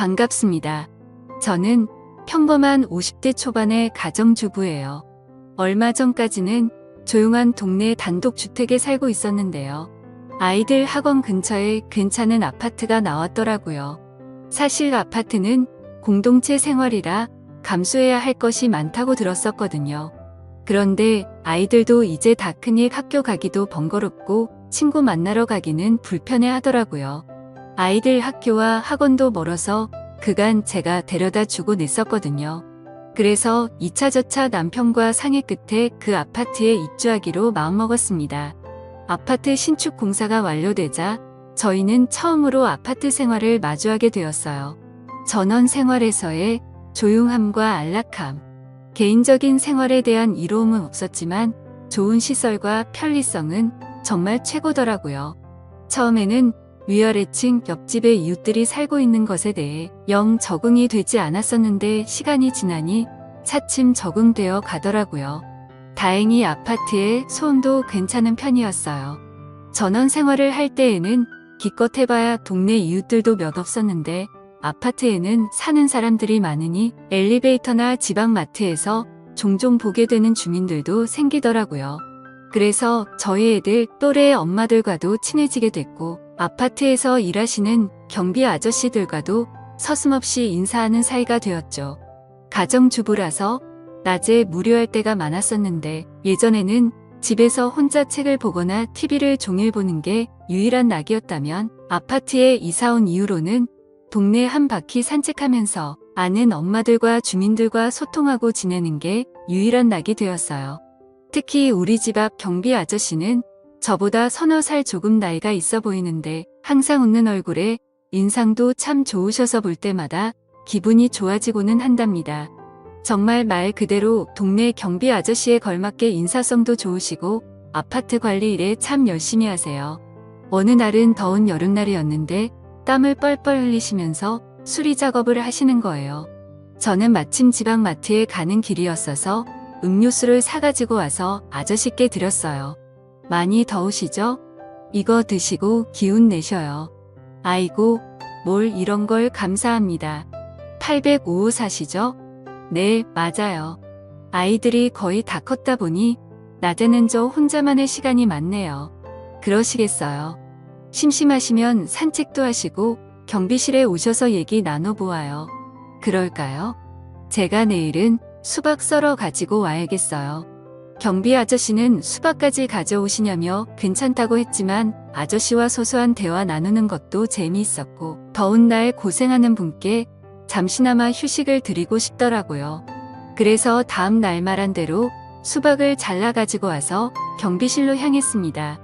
반갑습니다. 저는 평범한 50대 초반의 가정주부예요. 얼마 전까지는 조용한 동네 단독주택에 살고 있었는데요. 아이들 학원 근처에 괜찮은 아파트가 나왔더라고요. 사실 아파트는 공동체 생활이라 감수해야 할 것이 많다고 들었었거든요. 그런데 아이들도 이제 다 크니 학교 가기도 번거롭고 친구 만나러 가기는 불편해 하더라고요. 아이들 학교와 학원도 멀어서 그간 제가 데려다 주고 냈었거든요. 그래서 이차저차 남편과 상의 끝에 그 아파트에 입주하기로 마음먹었습니다. 아파트 신축 공사가 완료되자 저희는 처음으로 아파트 생활을 마주하게 되었어요. 전원 생활에서의 조용함과 안락함, 개인적인 생활에 대한 이로움은 없었지만 좋은 시설과 편리성은 정말 최고더라고요. 처음에는 위아래층 옆집의 이웃들이 살고 있는 것에 대해 영 적응이 되지 않았었는데 시간이 지나니 차츰 적응되어 가더라고요. 다행히 아파트의 소음도 괜찮은 편이었어요. 전원 생활을 할 때에는 기껏 해봐야 동네 이웃들도 몇 없었는데 아파트에는 사는 사람들이 많으니 엘리베이터나 지방마트에서 종종 보게 되는 주민들도 생기더라고요. 그래서 저희 애들 또래의 엄마들과도 친해지게 됐고 아파트에서 일하시는 경비 아저씨들과도 서슴없이 인사하는 사이가 되었죠. 가정주부라서 낮에 무료할 때가 많았었는데 예전에는 집에서 혼자 책을 보거나 TV를 종일 보는 게 유일한 낙이었다면 아파트에 이사온 이후로는 동네 한 바퀴 산책하면서 아는 엄마들과 주민들과 소통하고 지내는 게 유일한 낙이 되었어요. 특히 우리 집 앞 경비 아저씨는 저보다 서너 살 조금 나이가 있어 보이는데 항상 웃는 얼굴에 인상도 참 좋으셔서 볼 때마다 기분이 좋아지고는 한답니다. 정말 말 그대로 동네 경비 아저씨에 걸맞게 인사성도 좋으시고 아파트 관리 일에 참 열심히 하세요. 어느 날은 더운 여름날이었는데 땀을 뻘뻘 흘리시면서 수리 작업을 하시는 거예요. 저는 마침 지방마트에 가는 길이었어서 음료수를 사가지고 와서 아저씨께 드렸어요. 많이 더우시죠? 이거 드시고 기운 내셔요. 아이고, 뭘 이런 걸 감사합니다. 805호 사시죠? 네, 맞아요. 아이들이 거의 다 컸다 보니 낮에는 저 혼자만의 시간이 많네요. 그러시겠어요. 심심하시면 산책도 하시고 경비실에 오셔서 얘기 나눠보아요. 그럴까요? 제가 내일은 수박 썰어 가지고 와야겠어요. 경비 아저씨는 수박까지 가져오시냐며 괜찮다고 했지만 아저씨와 소소한 대화 나누는 것도 재미있었고 더운 날 고생하는 분께 잠시나마 휴식을 드리고 싶더라고요. 그래서 다음 날 말한 대로 수박을 잘라 가지고 와서 경비실로 향했습니다.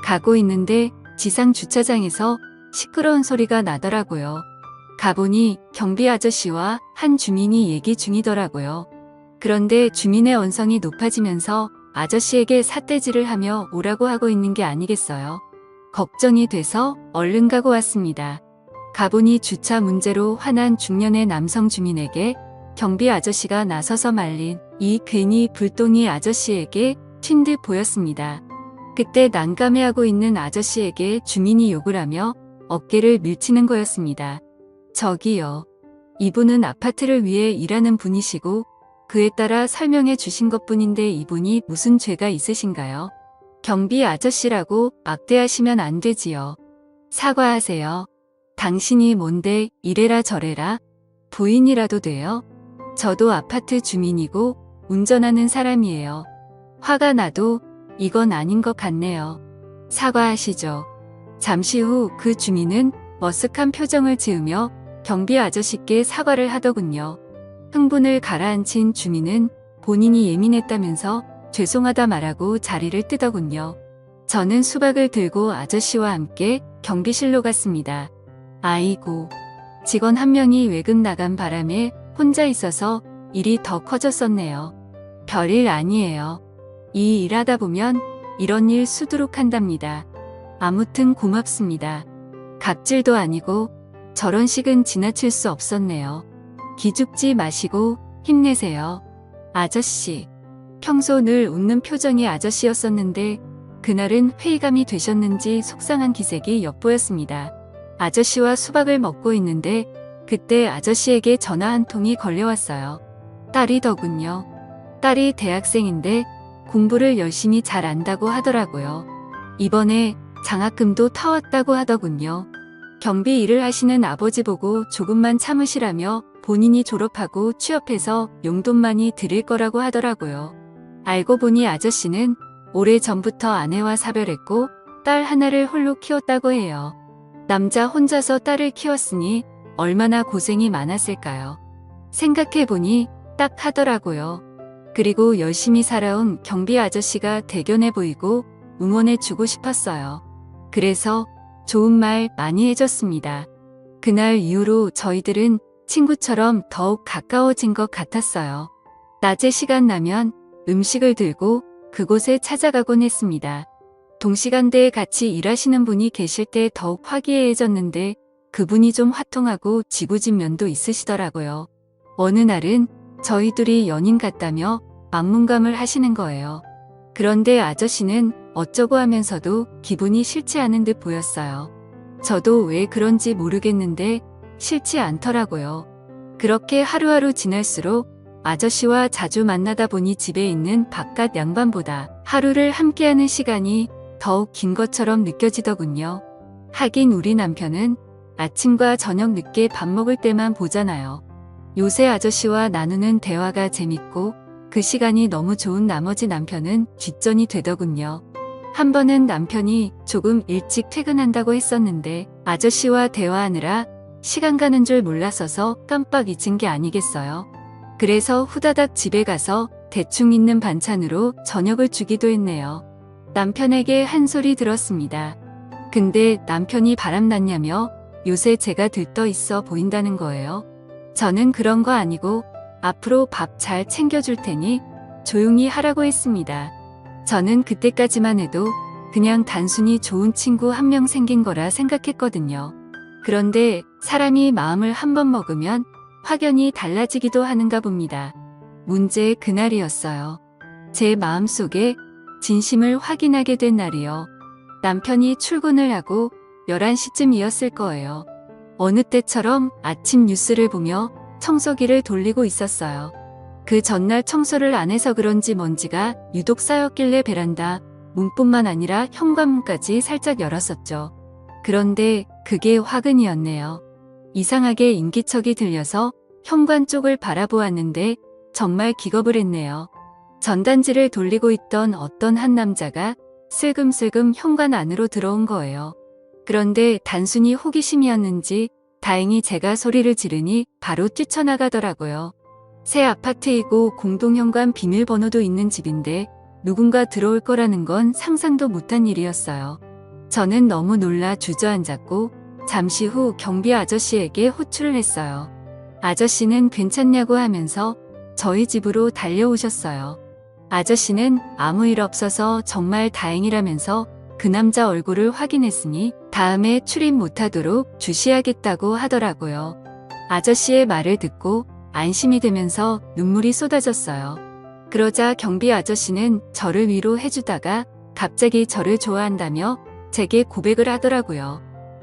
가고 있는데 지상 주차장에서 시끄러운 소리가 나더라고요. 가보니 경비 아저씨와 한 주민이 얘기 중이더라고요. 그런데 주민의 언성이 높아지면서 아저씨에게 삿대질을 하며 오라고 하고 있는 게 아니겠어요. 걱정이 돼서 얼른 가고 왔습니다. 가보니 주차 문제로 화난 중년의 남성 주민에게 경비 아저씨가 나서서 말린 이 괜히 불똥이 아저씨에게 튄 듯 보였습니다. 그때 난감해하고 있는 아저씨에게 주민이 욕을 하며 어깨를 밀치는 거였습니다. 저기요. 이분은 아파트를 위해 일하는 분이시고 그에 따라 설명해 주신 것뿐인데 이분이 무슨 죄가 있으신가요? 경비 아저씨라고 막대하시면 안 되지요. 사과하세요. 당신이 뭔데 이래라 저래라 부인이라도 돼요? 저도 아파트 주민이고 운전하는 사람이에요. 화가 나도 이건 아닌 것 같네요. 사과하시죠. 잠시 후 그 주민은 머쓱한 표정을 지으며 경비 아저씨께 사과를 하더군요. 흥분을 가라앉힌 주민은 본인이 예민했다면서 죄송하다 말하고 자리를 뜨더군요. 저는 수박을 들고 아저씨와 함께 경비실로 갔습니다. 아이고, 직원 한 명이 외근 나간 바람에 혼자 있어서 일이 더 커졌었네요. 별일 아니에요. 이 일하다 보면 이런 일 수두룩 한답니다. 아무튼 고맙습니다. 갑질도 아니고 저런 식은 지나칠 수 없었네요. 기죽지 마시고 힘내세요. 아저씨. 평소 늘 웃는 표정의 아저씨였었는데 그날은 회의감이 되셨는지 속상한 기색이 엿보였습니다. 아저씨와 수박을 먹고 있는데 그때 아저씨에게 전화 한 통이 걸려왔어요. 딸이더군요. 딸이 대학생인데 공부를 열심히 잘 안다고 하더라고요. 이번에 장학금도 타왔다고 하더군요. 경비 일을 하시는 아버지 보고 조금만 참으시라며 본인이 졸업하고 취업해서 용돈만이 드릴 거라고 하더라고요. 알고 보니 아저씨는 오래전부터 아내와 사별했고 딸 하나를 홀로 키웠다고 해요. 남자 혼자서 딸을 키웠으니 얼마나 고생이 많았을까요? 생각해보니 딱 하더라고요. 그리고 열심히 살아온 경비 아저씨가 대견해 보이고 응원해주고 싶었어요. 그래서 좋은 말 많이 해줬습니다. 그날 이후로 저희들은 친구처럼 더욱 가까워진 것 같았어요. 낮에 시간 나면 음식을 들고 그곳에 찾아가곤 했습니다. 동시간대에 같이 일하시는 분이 계실 때 더욱 화기애애해졌는데 그분이 좀 화통하고 지구진 면도 있으시더라고요. 어느 날은 저희 둘이 연인 같다며 막문감을 하시는 거예요. 그런데 아저씨는 어쩌고 하면서도 기분이 싫지 않은 듯 보였어요. 저도 왜 그런지 모르겠는데 싫지 않더라고요. 그렇게 하루하루 지날수록 아저씨와 자주 만나다 보니 집에 있는 바깥 양반보다 하루를 함께하는 시간이 더욱 긴 것처럼 느껴지더군요. 하긴 우리 남편은 아침과 저녁 늦게 밥 먹을 때만 보잖아요. 요새 아저씨와 나누는 대화가 재밌고 그 시간이 너무 좋은 나머지 남편은 뒷전이 되더군요. 한 번은 남편이 조금 일찍 퇴근한다고 했었는데 아저씨와 대화하느라 시간 가는 줄 몰라서서 깜빡 잊은 게 아니겠어요. 그래서 후다닥 집에 가서 대충 있는 반찬으로 저녁을 주기도 했네요. 남편에게 한 소리 들었습니다. 근데 남편이 바람났냐며 요새 제가 들떠 있어 보인다는 거예요. 저는 그런 거 아니고 앞으로 밥 잘 챙겨줄 테니 조용히 하라고 했습니다. 저는 그때까지만 해도 그냥 단순히 좋은 친구 한 명 생긴 거라 생각했거든요. 그런데 사람이 마음을 한 번 먹으면 확연히 달라지기도 하는가 봅니다. 문제의 그날이었어요. 제 마음속에 진심을 확인하게 된 날이요. 남편이 출근을 하고 11시쯤이었을 거예요. 어느 때처럼 아침 뉴스를 보며 청소기를 돌리고 있었어요. 그 전날 청소를 안 해서 그런지 먼지가 유독 쌓였길래 베란다 문뿐만 아니라 현관문까지 살짝 열었었죠. 그런데 그게 화근이었네요. 이상하게 인기척이 들려서 현관 쪽을 바라보았는데 정말 기겁을 했네요. 전단지를 돌리고 있던 어떤 한 남자가 슬금슬금 현관 안으로 들어온 거예요. 그런데 단순히 호기심이었는지 다행히 제가 소리를 지르니 바로 뛰쳐나가더라고요. 새 아파트이고 공동현관 비밀번호도 있는 집인데 누군가 들어올 거라는 건 상상도 못한 일이었어요. 저는 너무 놀라 주저앉았고 잠시 후 경비 아저씨에게 호출을 했어요. 아저씨는 괜찮냐고 하면서 저희 집으로 달려오셨어요. 아저씨는 아무 일 없어서 정말 다행이라면서 그 남자 얼굴을 확인했으니 다음에 출입 못하도록 주시하겠다고 하더라고요. 아저씨의 말을 듣고 안심이 되면서 눈물이 쏟아졌어요. 그러자 경비 아저씨는 저를 위로해주다가 갑자기 저를 좋아한다며 제게 고백을 하더라고요.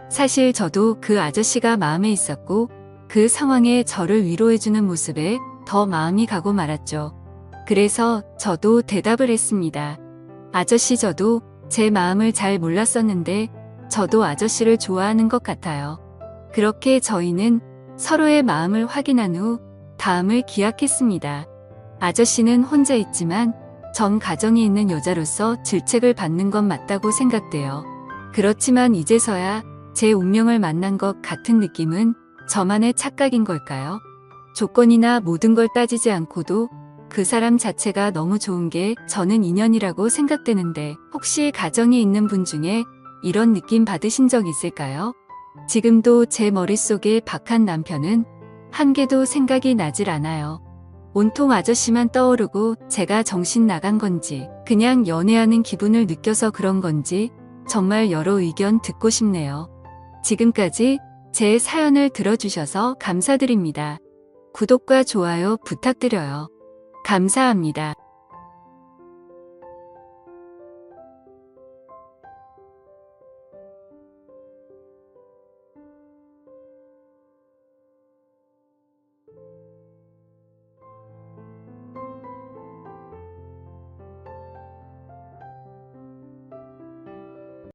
사실 저도 그 아저씨가 마음에 있었고 그 상황에 저를 위로해주는 모습에 더 마음이 가고 말았죠. 그래서 저도 대답을 했습니다. 아저씨, 저도 제 마음을 잘 몰랐었는데 저도 아저씨를 좋아하는 것 같아요. 그렇게 저희는 서로의 마음을 확인한 후 다음을 기약했습니다. 아저씨는 혼자 있지만 전 가정이 있는 여자로서 질책을 받는 건 맞다고 생각돼요. 그렇지만 이제서야 제 운명을 만난 것 같은 느낌은 저만의 착각인 걸까요? 조건이나 모든 걸 따지지 않고도 그 사람 자체가 너무 좋은 게 저는 인연이라고 생각되는데 혹시 가정이 있는 분 중에 이런 느낌 받으신 적 있을까요? 지금도 제 머릿속에 박한 남편은 한 개도 생각이 나질 않아요. 온통 아저씨만 떠오르고 제가 정신 나간 건지 그냥 연애하는 기분을 느껴서 그런 건지 정말 여러 의견 듣고 싶네요. 지금까지 제 사연을 들어주셔서 감사드립니다. 구독과 좋아요 부탁드려요. 감사합니다.